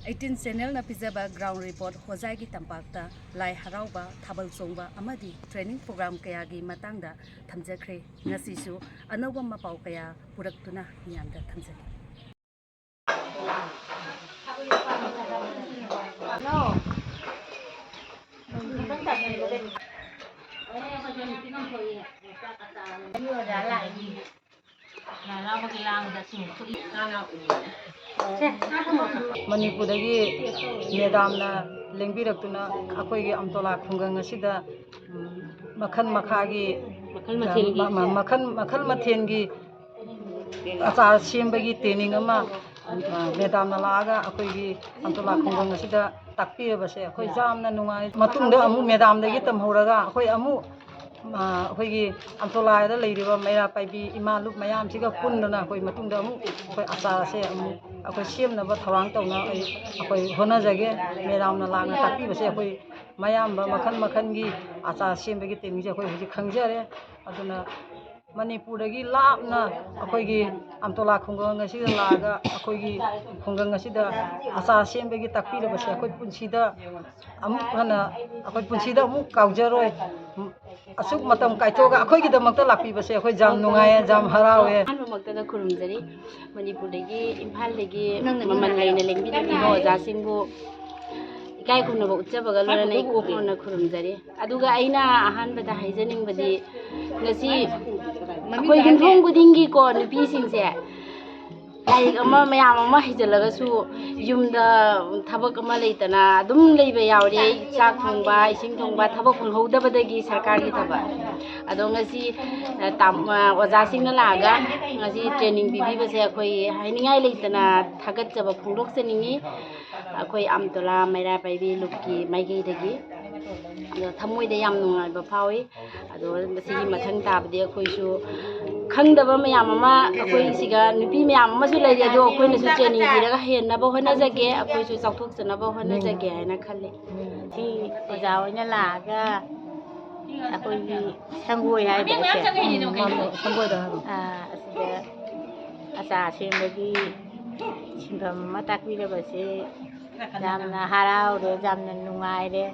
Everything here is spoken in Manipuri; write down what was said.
18 channel na pizaba ground report hozai gi tampakta lai harauba thabal chongba amadi training program kaya gi matangda thamjakhre ngasisu anawam mapau kaya puraktuna miyamda thamjaki Manipurdagi medamna lengbirakuna akoigi amtola khungang asida makhan makhagi makhan mathengi achar sembagi training ama medamna laga akoigi amtola khungang asida takpirabase akoi jamna nungai matungda amu medamdagi tamhoraga akoi amu ꯑꯩꯈꯣꯏꯒꯤ ꯑꯝꯇꯣꯂꯥꯗ ꯂꯩꯔꯤꯕ ꯃꯩꯔꯥ ꯄꯥꯏꯕꯤ ꯏꯃꯥꯂꯨꯞ ꯃꯌꯥꯝꯁꯤꯒ ꯄꯨꯟꯗꯨꯅ ꯑꯩꯈꯣꯏ ꯃꯇꯨꯡꯗ ꯑꯃꯨꯛ ꯑꯩꯈꯣꯏ ꯑꯆꯥꯔꯁꯦ ꯑꯃꯨꯛ ꯑꯩꯈꯣꯏ ꯁꯦꯝꯅꯕ ꯊꯧꯔꯥꯡ ꯇꯧꯅ ꯑꯩꯈꯣꯏ ꯍꯣꯠꯅꯖꯒꯦ ꯃꯦꯗꯥꯝꯅ ꯂꯥꯛꯅ ꯇꯥꯛꯄꯤꯕꯁꯦ ꯑꯩꯈꯣꯏ ꯃꯌꯥꯝꯕ ꯃꯈꯜ ꯃꯈꯜꯒꯤ ꯑꯆꯥꯔ ꯁꯦꯝꯕꯒꯤ ꯇꯦꯛꯅꯤꯛꯁꯦ ꯑꯩꯈꯣꯏ ꯍꯧꯖꯤꯛ ꯈꯪꯖꯔꯦ ꯑꯗꯨꯅ ꯃꯅꯤꯄꯨꯔꯗꯒꯤ ꯂꯥꯞꯅ ꯑꯩꯈꯣꯏꯒꯤ ꯑꯝꯇꯣꯂꯥ ꯈꯨꯡꯒꯪ ꯑꯁꯤꯗ ꯂꯥꯛꯑꯒ ꯑꯩꯈꯣꯏꯒꯤ ꯈꯨꯡꯒꯪ ꯑꯁꯤꯗ ꯑꯆꯥꯔ ꯁꯦꯝꯕꯒꯤ ꯇꯥꯛꯄꯤꯔꯕꯁꯦ ꯑꯩꯈꯣꯏ ꯄꯨꯟꯁꯤꯗ ꯑꯃꯨꯛ ꯍꯟꯅ ꯑꯩꯈꯣꯏ ꯄꯨꯟꯁꯤꯗ ꯑꯃꯨꯛ ꯀꯥꯎꯖꯔꯣꯏ ꯑꯁꯨꯛ ꯃꯇꯝ ꯀꯥꯏꯊꯣꯛꯑꯒ ꯑꯩꯈꯣꯏꯒꯤꯗꯃꯛꯇ ꯂꯥꯛꯄꯤꯕꯁꯦ ꯑꯩꯈꯣꯏ ꯌꯥꯝ ꯅꯨꯡꯉꯥꯏꯌꯦ ꯌꯥꯝ ꯍꯔꯥꯎꯋꯦ ꯑꯍꯥꯟꯕꯃꯛꯇꯗ ꯈꯨꯔꯨꯝꯖꯔꯤ ꯃꯅꯤꯄꯨꯔꯗꯒꯤ ꯏꯝꯐꯥꯜꯗꯒꯤ ꯃꯃꯜ ꯂꯩꯅ ꯂꯦꯡꯕꯤꯔꯛꯂꯤꯕ ꯑꯣꯖꯥꯁꯤꯡꯕꯨ ꯏꯀꯥꯏ ꯈꯨꯝꯅꯕ ꯎꯠꯆꯕꯒ ꯂꯣꯏꯅꯅ ꯏꯀꯣꯛꯅ ꯈꯨꯔꯨꯝꯖꯔꯤ ꯑꯗꯨꯒ ꯑꯩꯅ ꯑꯍꯥꯟꯕꯗ ꯍꯥꯏꯖꯅꯤꯡꯕꯗꯤ ꯉꯁꯤ ꯑꯩꯈꯣꯏ ꯌꯨꯝꯊꯣꯡ ꯈꯨꯗꯤꯡꯒꯤꯀꯣ ꯅꯨꯄꯤꯁꯤꯡꯁꯦ ꯂꯥꯏꯔꯤꯛ ꯑꯃ ꯃꯌꯥꯝ ꯑꯃ ꯍꯩꯖꯤꯜꯂꯒꯁꯨ ꯌꯨꯝꯗ ꯊꯕꯛ ꯑꯃ ꯂꯩꯇꯅ ꯑꯗꯨꯝ ꯂꯩꯕ ꯌꯥꯎꯔꯦ ꯆꯥꯛ ꯊꯣꯡꯕ ꯏꯁꯤꯡ ꯊꯣꯡꯕ ꯊꯕꯛ ꯐꯪꯍꯧꯗꯕꯗꯒꯤ ꯁꯔꯀꯥꯔꯒꯤ ꯊꯕꯛ ꯑꯗꯣ ꯉꯁꯤ ꯑꯣꯖꯥꯁꯤꯡꯅ ꯂꯥꯛꯑꯒ ꯉꯁꯤ ꯇ꯭ꯔꯦꯅꯤꯡ ꯄꯤꯕꯤꯕꯁꯦ ꯑꯩꯈꯣꯏ ꯍꯥꯏꯅꯤꯡꯉꯥꯏ ꯂꯩꯇꯅ ꯊꯥꯒꯠꯆꯕ ꯐꯣꯡꯗꯣꯛꯆꯅꯤꯡꯉꯤ ꯑꯩꯈꯣꯏ ꯑꯝꯇꯣꯂꯥ ꯃꯩꯔꯥ ꯄꯥꯏꯕꯤ ꯂꯨꯞꯀꯤ ꯃꯥꯏꯀꯩꯗꯒꯤ ꯑꯗꯣ ꯊꯃꯣꯏꯗ ꯌꯥꯝ ꯅꯨꯡꯉꯥꯏꯕ ꯐꯥꯎꯏ ꯑꯗꯣ ꯃꯁꯤꯒꯤ ꯃꯊꯪ ꯇꯥꯕꯗꯤ ꯑꯩꯈꯣꯏꯁꯨ ꯈꯪꯗꯕ ꯃꯌꯥꯝ ꯑꯃ ꯑꯩꯈꯣꯏꯁꯤꯒ ꯅꯨꯄꯤ ꯃꯌꯥꯝ ꯑꯃꯁꯨ ꯂꯩꯔꯤ ꯑꯗꯣ ꯑꯩꯈꯣꯏꯅꯁꯨ ꯇ꯭ꯔꯦꯅꯤꯡ ꯄꯤꯔꯒ ꯍꯦꯟꯅꯕ ꯍꯣꯠꯅꯖꯒꯦ ꯑꯩꯈꯣꯏꯁꯨ ꯆꯥꯎꯊꯣꯛꯆꯅꯕ ꯍꯣꯠꯅꯖꯒꯦ ꯍꯥꯏꯅ ꯈꯜꯂꯤ ꯁꯤ ꯑꯣꯖꯥ ꯑꯣꯏꯅ ꯂꯥꯛꯑꯒ ꯑꯩꯈꯣꯏꯒꯤ ꯁꯪꯒꯣꯏ ꯍꯥꯏꯗ꯭ꯔꯁꯦ ꯁꯪꯒꯣꯏꯗ ꯑꯁꯤꯗ ꯑꯆꯥꯔ ꯁꯦꯝꯕꯒꯤ ꯁꯤꯟꯐꯝ ꯑꯃ ꯇꯥꯛꯄꯤꯔꯕꯁꯦ ꯌꯥꯝꯅ ꯍꯔꯥꯎꯔꯦ ꯌꯥꯝꯅ ꯅꯨꯡꯉꯥꯏꯔꯦ